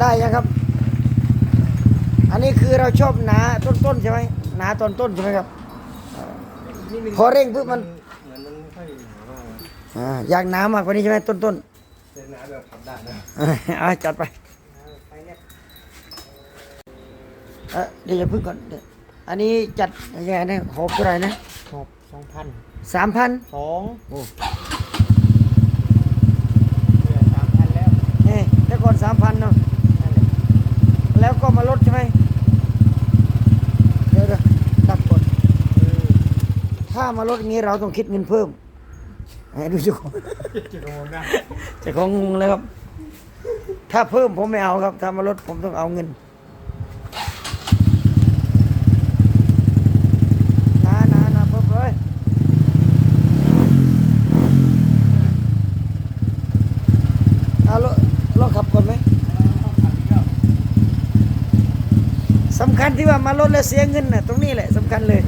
ได้ยังครับ อันนี้คือเราชอบหนาต้นๆใช่ไหมหนาต้นใช่ไหมครับพอเร่งปุ๊บมัน เหมือนมันไม่ค่อยหนาว่าอยากหนามากกว่านี้ใช่ไหมต้น เป็นหนาแบบขับได้นะ จัดไปเดี๋ยวจะพึ่งก่อนอันนี้จัดยังไงนะหอบเท่าไหร่นะ หก2,000 3,000 2 โอ้ เหลือ3,000แล้ว นี่แต่ก่อน3,000เนาะ นั่นแหละ แล้วก็มาลดใช่ไหมเดี๋ยวดับก่อนถ้ามาลดอย่างนี้เราต้องคิดเงินเพิ่มให้ดูจุก จะโดนนะ จะของงงเลยครับ ถ้าเพิ่มผมไม่เอาครับ ถ้ามาลดผมต้องเอาเงินนาเพิ่มเลยเอาลองขับก่อนไหมสำคัญที่ว่ามาลดแล้วเสียเงินน่ะตรงนี้แหละสำคัญเลย